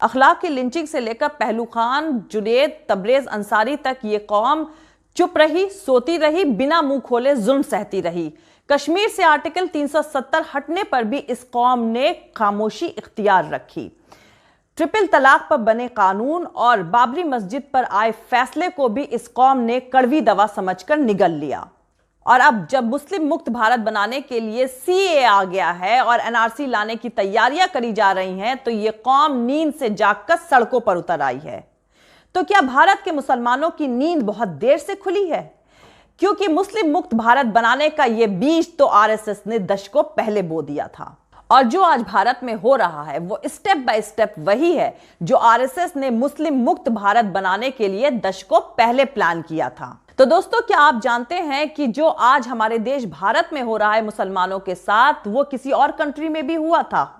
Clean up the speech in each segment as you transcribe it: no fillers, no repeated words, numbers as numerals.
अखलाक की लिंचिंग से लेकर पहलू खान, जुनैद, तबरेज अंसारी तक ये कौम चुप रही, सोती रही, बिना मुंह खोले जुल्म सहती रही। कश्मीर से आर्टिकल 370 हटने पर भी इस कौम ने खामोशी इख्तियार रखी। ट्रिपल तलाक पर बने कानून और बाबरी मस्जिद पर आए फैसले को भी इस कौम ने कड़वी दवा समझकर निगल लिया। और अब जब मुस्लिम मुक्त भारत बनाने के लिए सीए आ गया है और एनआरसी लाने की तैयारियां करी जा रही हैं, तो ये कौम नींद से जागकर सड़कों पर उतर आई है। तो क्या भारत के मुसलमानों की नींद बहुत देर से खुली है? क्योंकि मुस्लिम मुक्त भारत बनाने का यह बीज तो आरएसएस ने दशकों पहले बो दिया था। और जो आज भारत में हो रहा है वो स्टेप बाय स्टेप वही है जो आरएसएस ने मुस्लिम मुक्त भारत बनाने के लिए दशकों पहले प्लान किया था। तो दोस्तों, क्या आप जानते हैं कि जो आज हमारे देश भारत में हो रहा है मुसलमानों के साथ, वो किसी और कंट्री में भी हुआ था।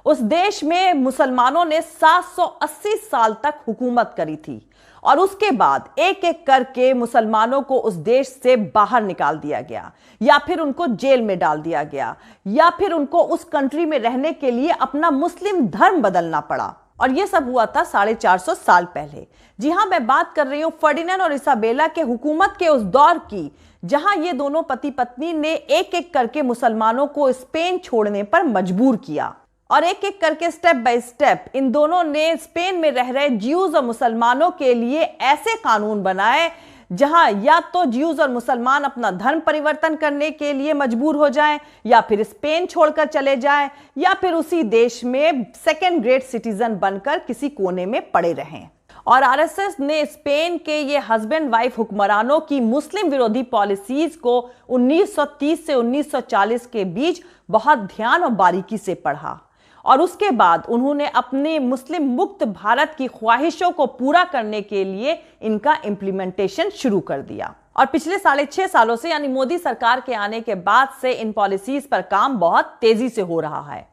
उस देश में मुसलमानों ने 780 साल तक हुकूमत करी थी और उसके बाद एक एक करके मुसलमानों को उस देश से बाहर निकाल दिया गया, या फिर उनको जेल में डाल दिया गया, या फिर उनको उस कंट्री में रहने के लिए अपना मुस्लिम धर्म बदलना पड़ा। और यह सब हुआ था 450 साल पहले। जी हां, मैं बात कर रही हूं फर्डिनेंड और इसाबेला के हुकूमत के उस दौर की, जहां ये दोनों पति पत्नी ने एक एक करके मुसलमानों को स्पेन छोड़ने पर मजबूर किया। और एक एक करके स्टेप बाय स्टेप इन दोनों ने स्पेन में रह रहे ज्यूज और मुसलमानों के लिए ऐसे कानून बनाए जहां या तो ज्यूज और मुसलमान अपना धर्म परिवर्तन करने के लिए मजबूर हो जाएं, या फिर स्पेन छोड़कर चले जाएं, या फिर उसी देश में सेकेंड ग्रेड सिटीजन बनकर किसी कोने में पड़े रहें। और आरएसएस ने स्पेन के ये हस्बैंड वाइफ हुक्मरानों की मुस्लिम विरोधी पॉलिसीज को 1930 से 1940 के बीच बहुत ध्यान और बारीकी से पढ़ा, और उसके बाद उन्होंने अपने मुस्लिम मुक्त भारत की ख्वाहिशों को पूरा करने के लिए इनका इंप्लीमेंटेशन शुरू कर दिया। और पिछले 6.5 सालों से, यानी मोदी सरकार के आने के बाद से, इन पॉलिसीज पर काम बहुत तेजी से हो रहा है।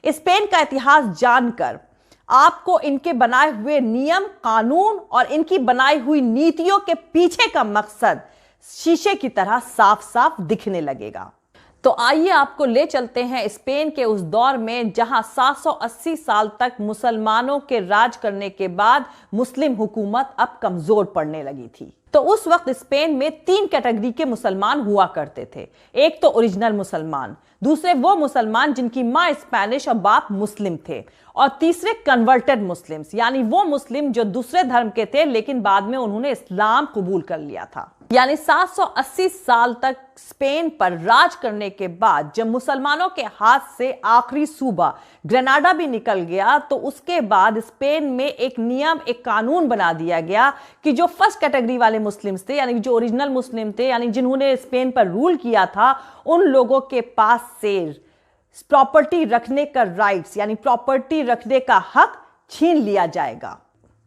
स्पेन का इतिहास जानकर आपको इनके बनाए हुए नियम, कानून और इनकी बनाई हुई नीतियों के पीछे का मकसद शीशे की तरह साफ साफ दिखने लगेगा। तो आइए आपको ले चलते हैं स्पेन के उस दौर में जहां 780 साल तक मुसलमानों के राज करने के बाद मुस्लिम हुकूमत अब कमजोर पड़ने लगी थी। तो उस वक्त स्पेन में 3 कैटेगरी के मुसलमान हुआ करते थे। एक तो ओरिजिनल मुसलमान, दूसरे वो मुसलमान जिनकी माँ स्पेनिश और बाप मुस्लिम थे, और तीसरे कन्वर्टेड मुस्लिम्स, यानी वो मुस्लिम जो दूसरे धर्म के थे लेकिन बाद में उन्होंने इस्लाम कबूल कर लिया था। यानी 780 साल तक स्पेन पर राज करने के बाद जब मुसलमानों के हाथ से आखिरी सूबा ग्रेनाडा भी निकल गया, तो उसके बाद स्पेन में एक नियम, एक कानून बना दिया गया कि जो फर्स्ट कैटेगरी वाले मुस्लिम्स थे, यानी जो ओरिजिनल मुस्लिम थे, यानी जिन्होंने स्पेन पर रूल किया था, उन लोगों के पास से प्रॉपर्टी रखने का राइट्स, यानी प्रॉपर्टी रखने का हक छीन लिया जाएगा।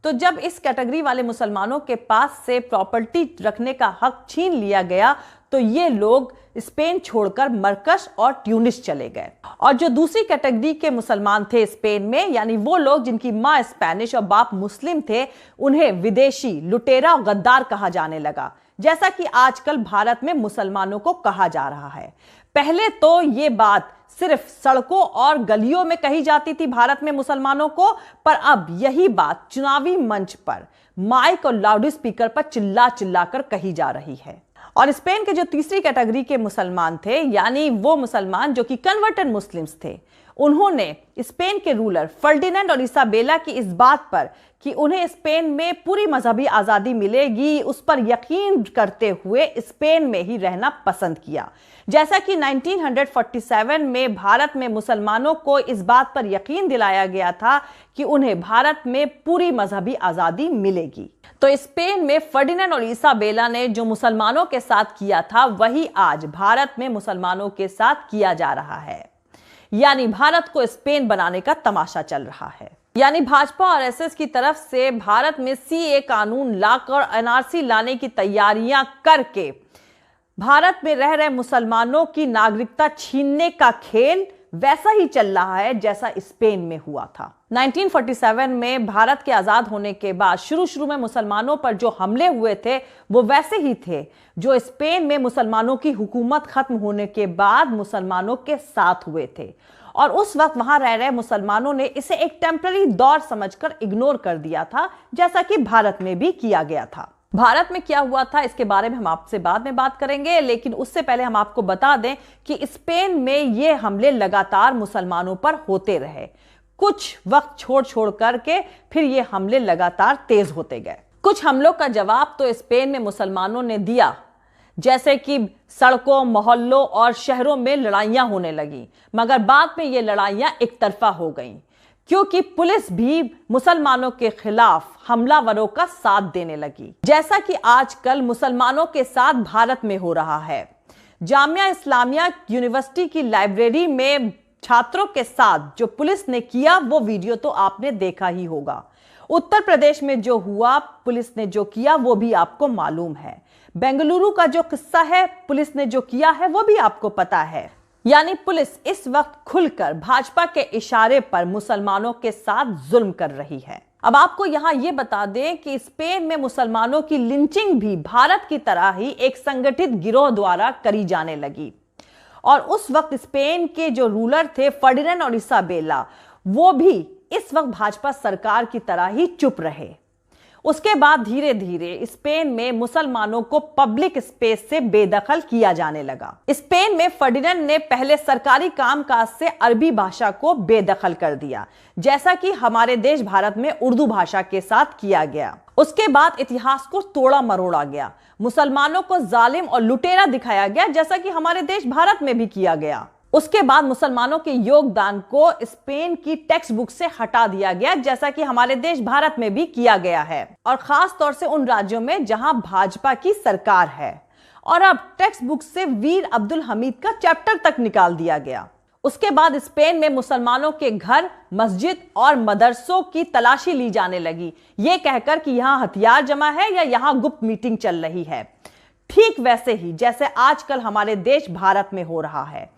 तो जब इस कैटेगरी वाले मुसलमानों के पास से प्रॉपर्टी रखने का हक छीन लिया गया, तो ये लोग स्पेन छोड़कर मरकश और ट्यूनिस चले गए। और जो दूसरी कैटेगरी के मुसलमान थे स्पेन में, यानी वो लोग जिनकी माँ स्पेनिश और बाप मुस्लिम थे, उन्हें विदेशी, लुटेरा और गद्दार कहा जाने लगा, जैसा कि आजकल भारत में मुसलमानों को कहा जा रहा है। पहले तो ये बात सिर्फ सड़कों और गलियों में कही जाती थी भारत में मुसलमानों को, पर अब यही बात चुनावी मंच पर माइक और लाउड स्पीकर पर चिल्ला चिल्लाकर कही जा रही है। और स्पेन के जो तीसरी कैटेगरी के मुसलमान थे, यानी वो मुसलमान जो कि कन्वर्टेड मुस्लिम्स थे, उन्होंने स्पेन के रूलर फर्डिनेंड और इसाबेला की इस बात पर कि उन्हें स्पेन में पूरी मजहबी आज़ादी मिलेगी, उस पर यकीन करते हुए स्पेन में ही रहना पसंद किया। जैसा कि 1947 में भारत में मुसलमानों को इस बात पर यकीन दिलाया गया था कि उन्हें भारत में पूरी मजहबी आज़ादी मिलेगी। तो स्पेन में फर्डिनेंड और इसाबेला ने जो मुसलमानों के साथ किया था, वही आज भारत में मुसलमानों के साथ किया जा रहा है। यानी भारत को स्पेन बनाने का तमाशा चल रहा है। यानी भाजपा और आरएसएस की तरफ से भारत में सीए कानून लाकर एनआरसी लाने की तैयारियां करके भारत में रह रहे मुसलमानों की नागरिकता छीनने का खेल वैसा ही चल रहा है जैसा स्पेन में हुआ था। 1947 में भारत के आजाद होने के बाद शुरू में मुसलमानों पर जो हमले हुए थे वो वैसे ही थे जो स्पेन में मुसलमानों की हुकूमत खत्म होने के बाद मुसलमानों के साथ हुए थे। और उस वक्त वहां रह रहे मुसलमानों ने इसे एक टेम्पररी दौर समझकर इग्नोर कर दिया था, जैसा कि भारत में भी किया गया था। भारत में क्या हुआ था इसके बारे में हम आपसे बाद में बात करेंगे, लेकिन उससे पहले हम आपको बता दें कि स्पेन में ये हमले लगातार मुसलमानों पर होते रहे। कुछ वक्त छोड़ करके फिर ये हमले लगातार तेज होते गए। कुछ हमलों का जवाब तो स्पेन में मुसलमानों ने दिया, जैसे कि सड़कों, मोहल्लों और शहरों में लड़ाइयां होने लगी, मगर बाद में ये लड़ाइयां एक तरफा हो गईं, क्योंकि पुलिस भी मुसलमानों के खिलाफ हमलावरों का साथ देने लगी, जैसा कि आजकल मुसलमानों के साथ भारत में हो रहा है। जामिया इस्लामिया यूनिवर्सिटी की लाइब्रेरी में छात्रों के साथ जो पुलिस ने किया वो वीडियो तो आपने देखा ही होगा। उत्तर प्रदेश में जो हुआ, पुलिस ने जो किया वो भी आपको मालूम है। बेंगलुरु का जो किस्सा है, पुलिस ने जो किया है वो भी आपको पता है। यानी पुलिस इस वक्त खुलकर भाजपा के इशारे पर मुसलमानों के साथ जुल्म कर रही है। अब आपको यहां यह बता दें कि स्पेन में मुसलमानों की लिंचिंग भी भारत की तरह ही एक संगठित गिरोह द्वारा करी जाने लगी। और उस वक्त स्पेन के जो रूलर थे फर्डिनेंड और इसाबेला, वो भी इस वक्त भाजपा सरकार की तरह ही चुप रहे। उसके बाद धीरे धीरे स्पेन में मुसलमानों को पब्लिक स्पेस से बेदखल किया जाने लगा। स्पेन में फर्डिनेंड ने पहले सरकारी कामकाज से अरबी भाषा को बेदखल कर दिया, जैसा कि हमारे देश भारत में उर्दू भाषा के साथ किया गया। उसके बाद इतिहास को तोड़ा मरोड़ा गया, मुसलमानों को जालिम और लुटेरा दिखाया गया, जैसा कि हमारे देश भारत में भी किया गया। उसके बाद मुसलमानों के योगदान को स्पेन की टेक्स्ट बुक से हटा दिया गया, जैसा कि हमारे देश भारत में भी किया गया है, और खास तौर से उन राज्यों में जहां भाजपा की सरकार है। और अब टेक्स्ट बुक से वीर अब्दुल हमीद का चैप्टर तक निकाल दिया गया। उसके बाद स्पेन में मुसलमानों के घर, मस्जिद और मदरसों की तलाशी ली जाने लगी, ये कहकर कि यहां हथियार जमा है या यहां गुप्त मीटिंग चल रही है। ठीक वैसे ही जैसे आजकल हमारे देश भारत में हो रहा है।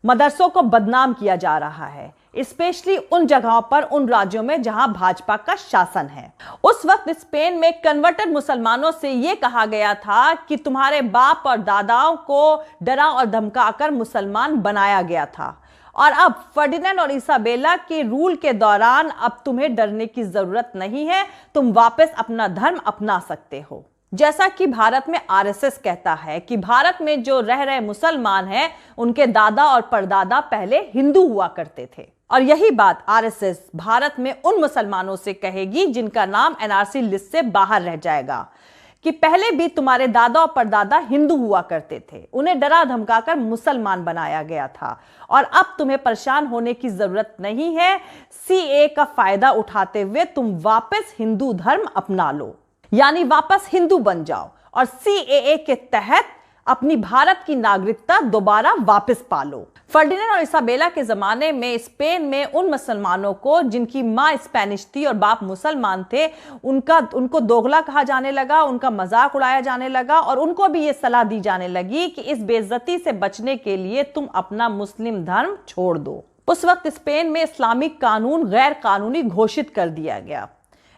मदरसों को बदनाम किया जा रहा है, स्पेशली उन जगहों पर, उन राज्यों में जहां भाजपा का शासन है। उस वक्त स्पेन में कन्वर्टेड मुसलमानों से यह कहा गया था कि तुम्हारे बाप और दादाओं को डरा और धमकाकर मुसलमान बनाया गया था, और अब फर्डिनेंड और इसाबेला के रूल के दौरान अब तुम्हें डरने की जरूरत नहीं है, तुम वापस अपना धर्म अपना सकते हो। जैसा कि भारत में आरएसएस कहता है कि भारत में जो रह रहे मुसलमान हैं, उनके दादा और परदादा पहले हिंदू हुआ करते थे, और यही बात आरएसएस भारत में उन मुसलमानों से कहेगी जिनका नाम एनआरसी लिस्ट से बाहर रह जाएगा, कि पहले भी तुम्हारे दादा और परदादा हिंदू हुआ करते थे, उन्हें डरा धमकाकर मुसलमान बनाया गया था, और अब तुम्हें परेशान होने की जरूरत नहीं है। सीए का फायदा उठाते हुए तुम वापस हिंदू धर्म अपना लो, यानी वापस हिंदू बन जाओ, और सीएए के तहत अपनी भारत की नागरिकता दोबारा वापस पालो। फर्डिनेंड और इसाबेला के जमाने में स्पेन में उन मुसलमानों को जिनकी माँ स्पेनिश थी और बाप मुसलमान थे, उनको दोगला कहा जाने लगा, उनका मजाक उड़ाया जाने लगा, और उनको भी ये सलाह दी जाने लगी कि इस बेइज्जती से बचने के लिए तुम अपना मुस्लिम धर्म छोड़ दो। उस वक्त स्पेन में इस्लामिक कानून गैर कानूनी घोषित कर दिया गया।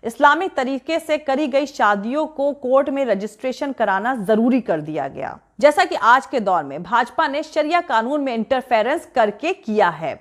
इस्लामिक तरीके से करी गई शादियों को कोर्ट में रजिस्ट्रेशन कराना जरूरी कर दिया गया, जैसा कि आज के दौर में भाजपा ने शरिया कानून में इंटरफेरेंस करके किया है।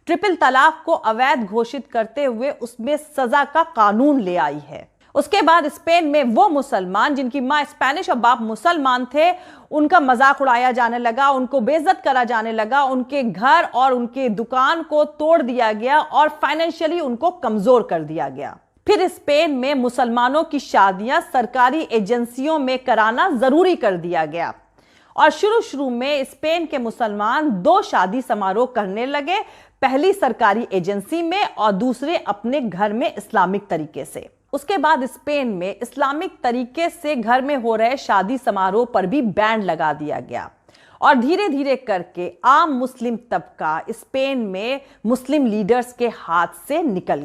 ट्रिपल तलाक को अवैध घोषित करते हुए उसमें सजा का कानून ले आई है। उसके बाद स्पेन में वो मुसलमान जिनकी माँ स्पेनिश और बाप मुसलमान थे, उनका मजाक उड़ाया जाने लगा, उनको बेइज्जत करा जाने लगा, उनके घर और उनके दुकान को तोड़ दिया गया और फाइनेंशियली उनको कमजोर कर दिया गया। फिर स्पेन में मुसलमानों की शादियां सरकारी एजेंसियों में कराना जरूरी कर दिया गया, और शुरू में स्पेन के मुसलमान 2 शादी समारोह करने लगे, पहली सरकारी एजेंसी में और दूसरे अपने घर में इस्लामिक तरीके से। उसके बाद स्पेन में इस्लामिक तरीके से घर में हो रहे शादी समारोह पर भी बैन लगा दिया गया, और धीरे धीरे करके आम मुस्लिम तबका स्पेन में मुस्लिम लीडर्स के हाथ से निकल गया।